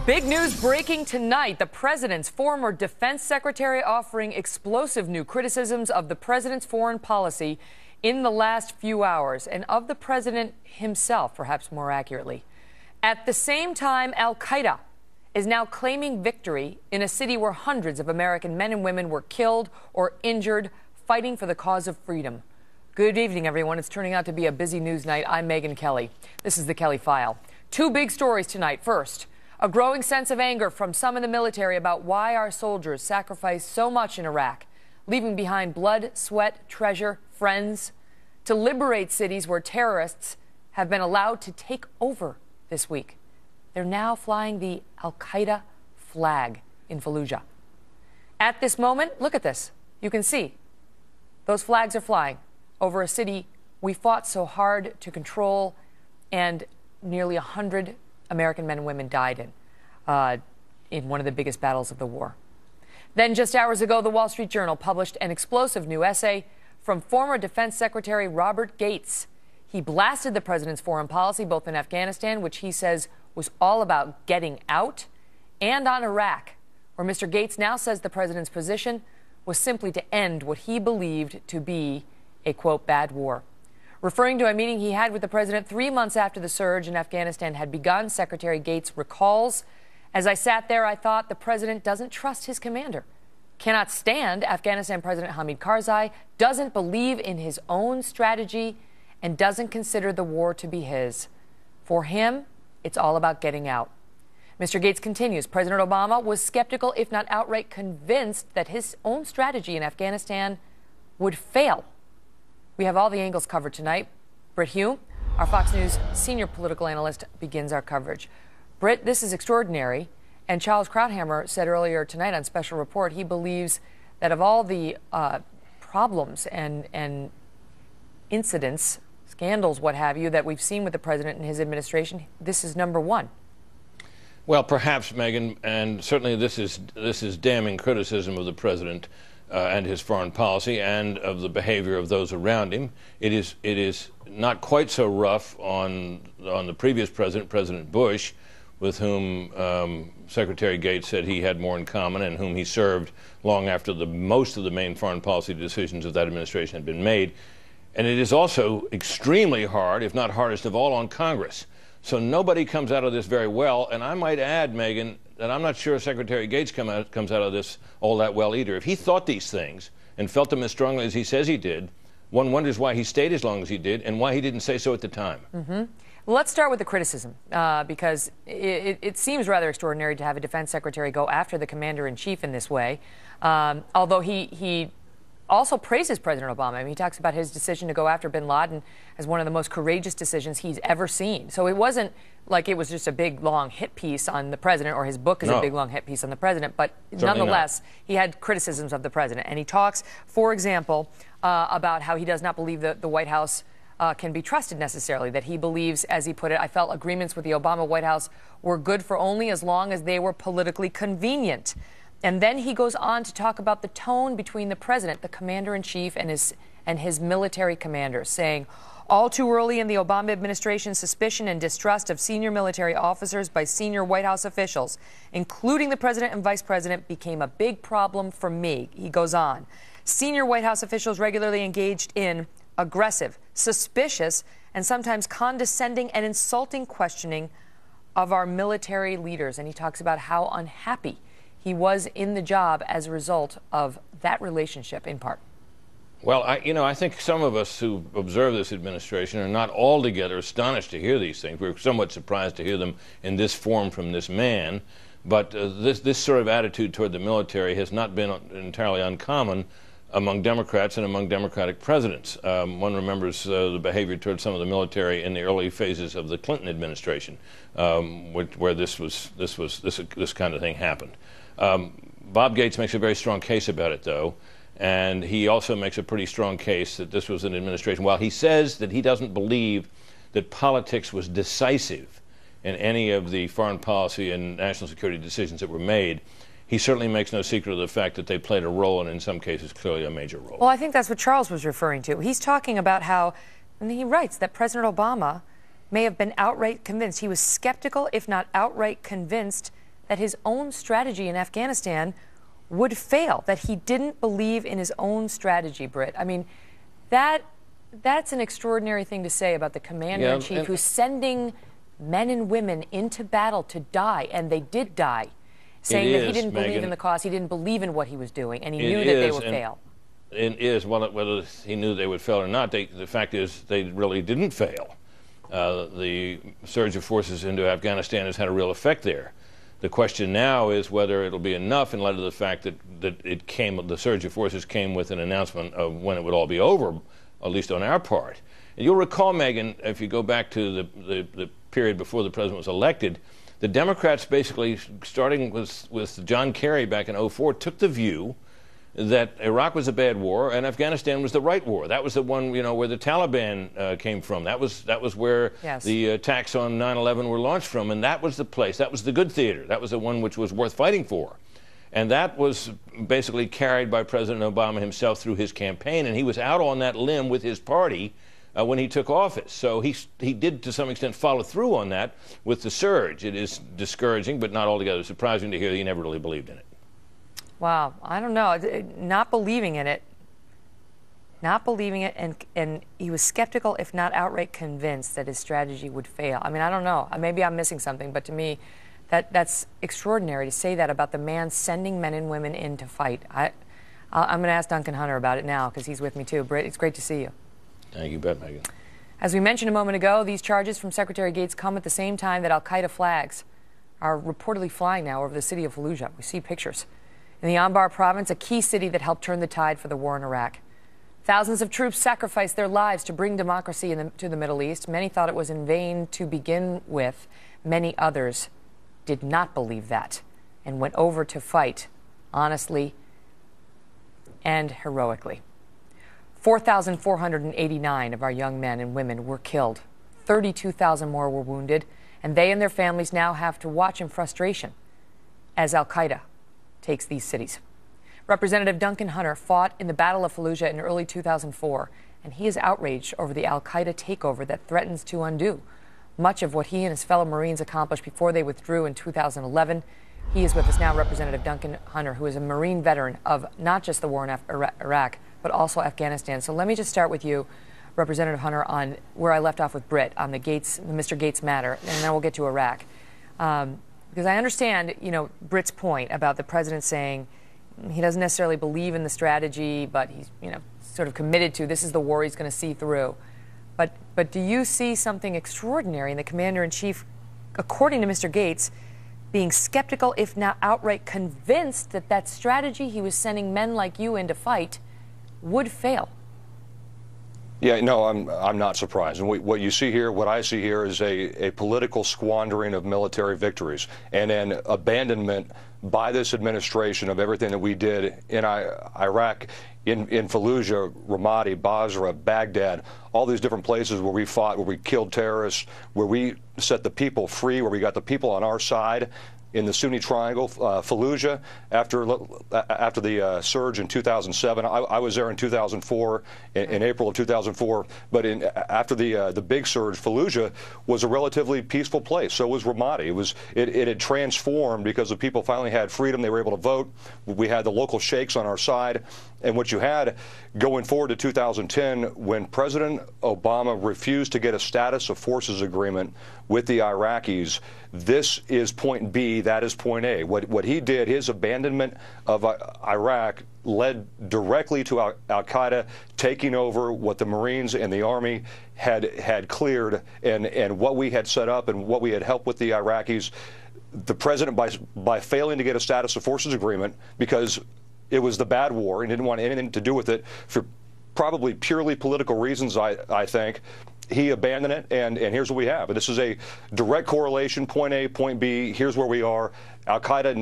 Big news breaking tonight. The president's former defense secretary offering explosive new criticisms of the president's foreign policy in the last few hours, and of the president himself, perhaps more accurately. At the same time, Al-Qaeda is now claiming victory in a city where hundreds of American men and women were killed or injured fighting for the cause of freedom. Good evening, everyone. It's turning out to be a busy news night. I'm Megyn Kelly. This is the Kelly File. Two big stories tonight. First, a growing sense of anger from some in the military about why our soldiers sacrificed so much in Iraq, leaving behind blood, sweat, treasure, friends, to liberate cities where terrorists have been allowed to take over this week. They're now flying the Al-Qaeda flag in Fallujah. At this moment, look at this. You can see those flags are flying over a city we fought so hard to control, and nearly 100 American men and women died in one of the biggest battles of the war. Then just hours ago, the Wall Street Journal published an explosive new essay from former Defense Secretary Robert Gates. He blasted the president's foreign policy, both in Afghanistan, which he says was all about getting out, and on Iraq, where Mr. Gates now says the president's position was simply to end what he believed to be a, quote, bad war. Referring to a meeting he had with the president 3 months after the surge in Afghanistan had begun, Secretary Gates recalls, "As I sat there, I thought the president doesn't trust his commander, cannot stand Afghanistan President Hamid Karzai, doesn't believe in his own strategy, and doesn't consider the war to be his. For him, it's all about getting out." Mr. Gates continues, President Obama was skeptical, if not outright convinced, that his own strategy in Afghanistan would fail. We have all the angles covered tonight. Britt Hume, our Fox News senior political analyst, begins our coverage. Britt, this is extraordinary. And Charles Krauthammer said earlier tonight on Special Report he believes that of all the problems and incidents, scandals, what have you, that we've seen with the president and his administration, this is number one. Well, perhaps, Megyn, and certainly this is damning criticism of the president and his foreign policy and of the behavior of those around him. It is not quite so rough on the previous president, President Bush, with whom Secretary Gates said he had more in common and whom he served long after most of the main foreign policy decisions of that administration had been made. And it is also extremely hard, if not hardest of all, on Congress. So nobody comes out of this very well. And I might add, Megyn, that I'm not sure Secretary Gates comes out of this all that well either. If he thought these things and felt them as strongly as he says he did, one wonders why he stayed as long as he did and why he didn't say so at the time. Mm-hmm. Well, let's start with the criticism, because it seems rather extraordinary to have a defense secretary go after the commander-in-chief in this way, although he also praises President Obama. I mean, he talks about his decision to go after bin Laden as one of the most courageous decisions he's ever seen. So it wasn't like it was just a big, long hit piece on the president, or his book is a big, long hit piece on the president. But nonetheless, he had criticisms of the president. And he talks, for example, about how he does not believe that the White House can be trusted necessarily, that he believes, as he put it, I felt agreements with the Obama White House were good for only as long as they were politically convenient. And then he goes on to talk about the tone between the president, the commander-in-chief, and his military commanders, saying, all too early in the Obama administration, suspicion and distrust of senior military officers by senior White House officials, including the president and vice president, became a big problem for me. He goes on. Senior White House officials regularly engaged in aggressive, suspicious, and sometimes condescending and insulting questioning of our military leaders. And he talks about how unhappy he was in the job as a result of that relationship, in part. Well, I think some of us who observe this administration are not altogether astonished to hear these things. We're somewhat surprised to hear them in this form from this man. But this sort of attitude toward the military has not been entirely uncommon among Democrats and among Democratic presidents. One remembers the behavior toward some of the military in the early phases of the Clinton administration, where this kind of thing happened. Bob Gates makes a very strong case about it, though, and he also makes a pretty strong case that this was an administration. While he says that he doesn't believe that politics was decisive in any of the foreign policy and national security decisions that were made, he certainly makes no secret of the fact that they played a role, and in some cases clearly a major role. Well, I think that's what Charles was referring to. He's talking about how, and he writes that President Obama may have been outright convinced. He was skeptical, if not outright convinced, that his own strategy in Afghanistan would fail, that he didn't believe in his own strategy, Britt. I mean, that's an extraordinary thing to say about the commander-in-chief who's sending men and women into battle to die, and they did die, saying that he didn't believe in the cause, he didn't believe in what he was doing, and he knew that they would fail. It is, whether he knew they would fail or not, the fact is they really didn't fail. The surge of forces into Afghanistan has had a real effect there. The question now is whether it'll be enough in light of the fact that the surge of forces came with an announcement of when it would all be over, at least on our part. And you'll recall, Megan, if you go back to the period before the president was elected, the Democrats basically, starting with John Kerry back in '04, took the view that Iraq was a bad war and Afghanistan was the right war. That was the one, where the Taliban came from. That was where the attacks on 9/11 were launched from, and that was the place. That was the good theater. That was the one which was worth fighting for. And that was basically carried by President Obama himself through his campaign, and he was out on that limb with his party when he took office. So he did, to some extent, follow through on that with the surge. It is discouraging, but not altogether surprising to hear that he never really believed in it. Wow, I don't know. Not believing in it, and he was skeptical, if not outright convinced, that his strategy would fail. I mean, I don't know. Maybe I'm missing something, but to me, that's extraordinary to say that about the man sending men and women in to fight. I'm going to ask Duncan Hunter about it now because he's with me too. Britt, it's great to see you. Thank you, Megan. As we mentioned a moment ago, these charges from Secretary Gates come at the same time that al-Qaeda flags are reportedly flying now over the city of Fallujah. We see pictures. In the Anbar province, a key city that helped turn the tide for the war in Iraq. Thousands of troops sacrificed their lives to bring democracy to the Middle East. Many thought it was in vain to begin with. Many others did not believe that and went over to fight honestly and heroically. 4,489 of our young men and women were killed. 32,000 more were wounded, and they and their families now have to watch in frustration as al-Qaeda takes these cities. Representative Duncan Hunter fought in the Battle of Fallujah in early 2004, and he is outraged over the al-Qaeda takeover that threatens to undo much of what he and his fellow Marines accomplished before they withdrew in 2011. He is with us now, Representative Duncan Hunter, who is a Marine veteran of not just the war in Iraq, but also Afghanistan. So let me just start with you, Representative Hunter, on where I left off with Britt, on the Mr. Gates matter, and then we'll get to Iraq. Because I understand, Britt's point about the president saying he doesn't necessarily believe in the strategy, but he's, sort of committed to this is the war he's going to see through. But do you see something extraordinary in the commander-in-chief, according to Mr. Gates, being skeptical, if not outright convinced, that that strategy he was sending men like you in to fight would fail? Yeah, no, I'm not surprised. And what you see here, what I see here, is a political squandering of military victories and an abandonment by this administration of everything that we did in Iraq, in Fallujah, Ramadi, Basra, Baghdad, all these different places where we fought, where we killed terrorists, where we set the people free, where we got the people on our side. In the Sunni Triangle, Fallujah, after the surge in 2007. I was there in 2004, in April of 2004. But after the big surge, Fallujah was a relatively peaceful place. So was Ramadi. It had transformed because the people finally had freedom. They were able to vote. We had the local sheikhs on our side. And what you had going forward to 2010, when President Obama refused to get a status of forces agreement with the Iraqis, this is point B, that is point A. What he did, his abandonment of Iraq, led directly to al-Qaeda taking over what the Marines and the Army had cleared, and what we had set up and what we had helped with the Iraqis. The president, by failing to get a status of forces agreement, because it was the bad war and didn't want anything to do with it for probably purely political reasons, I think, he abandoned it, and here's what we have. This is a direct correlation, point A, point B, here's where we are. Al-Qaeda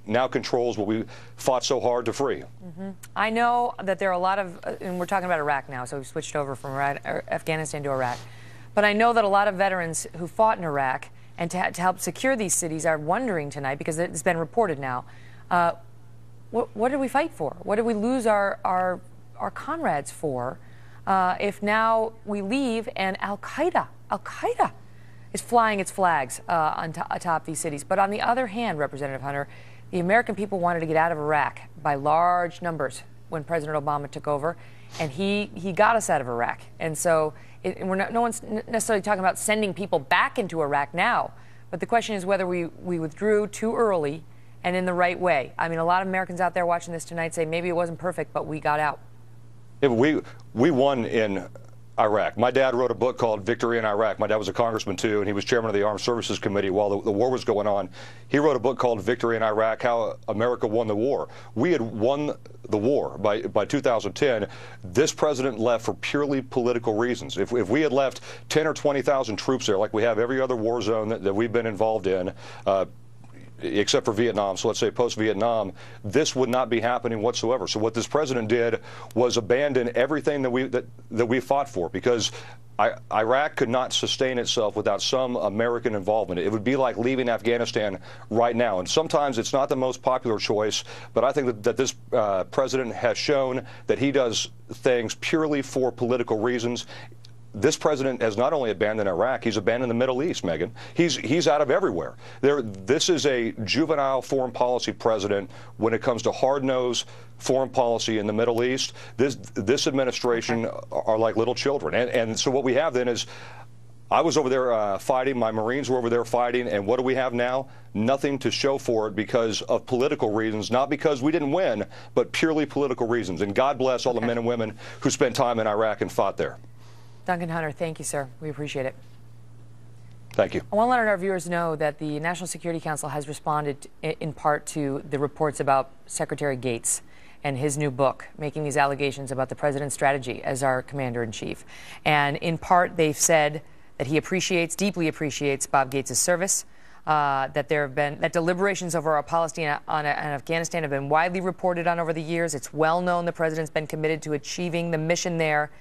now controls what we fought so hard to free. Mm-hmm. I know that there are a lot of, and we're talking about Iraq now, so we've switched over from Afghanistan to Iraq, but I know that a lot of veterans who fought in Iraq and to help secure these cities are wondering tonight, because it's been reported now, what did we fight for? What did we lose our comrades for? If now we leave and Al-Qaeda is flying its flags atop these cities. But on the other hand, Representative Hunter, the American people wanted to get out of Iraq by large numbers when President Obama took over, and he got us out of Iraq. And so no one's necessarily talking about sending people back into Iraq now, but the question is whether we withdrew too early and in the right way. I mean, a lot of Americans out there watching this tonight say maybe it wasn't perfect, but we got out. Yeah, but we won in Iraq. My dad wrote a book called Victory in Iraq. My dad was a congressman, too, and he was chairman of the Armed Services Committee while the war was going on. He wrote a book called Victory in Iraq, How America Won the War. We had won the war by 2010. This president left for purely political reasons. If we had left 10 or 20,000 troops there, like we have every other war zone that we've been involved in, except for Vietnam, so let's say post-Vietnam, this would not be happening whatsoever. So what this president did was abandon everything that we fought for, because Iraq could not sustain itself without some American involvement. It would be like leaving Afghanistan right now. And sometimes it's not the most popular choice, but I think that this president has shown that he does things purely for political reasons. This president has not only abandoned Iraq, he's abandoned the Middle East, Megan. He's out of everywhere. This is a juvenile foreign policy president when it comes to hard-nosed foreign policy in the Middle East. This administration are like little children. And so what we have then is, I was over there fighting, my Marines were over there fighting, and what do we have now? Nothing to show for it because of political reasons, not because we didn't win, but purely political reasons. And God bless all the men and women who spent time in Iraq and fought there. Duncan Hunter, thank you, sir. We appreciate it. Thank you. I want to let our viewers know that the National Security Council has responded in part to the reports about Secretary Gates and his new book, making these allegations about the president's strategy as our commander-in-chief. And in part, they've said that he deeply appreciates Bob Gates' service, that deliberations over our policy on Afghanistan have been widely reported on over the years. It's well known the president's been committed to achieving the mission there.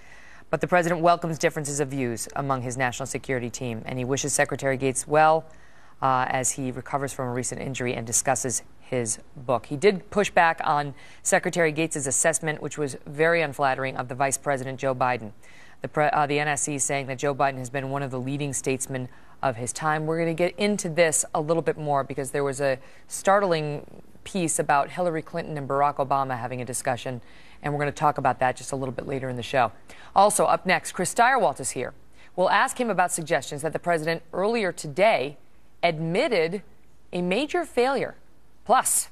But the president welcomes differences of views among his national security team, and he wishes Secretary Gates well as he recovers from a recent injury and discusses his book. He did push back on Secretary Gates' assessment, which was very unflattering, of the Vice President Joe Biden. The NSC saying that Joe Biden has been one of the leading statesmen of his time. We're going to get into this a little bit more because there was a startling piece about Hillary Clinton and Barack Obama having a discussion, and we're going to talk about that just a little bit later in the show. Also, up next, Chris Stirewalt is here. We'll ask him about suggestions that the president earlier today admitted a major failure. Plus,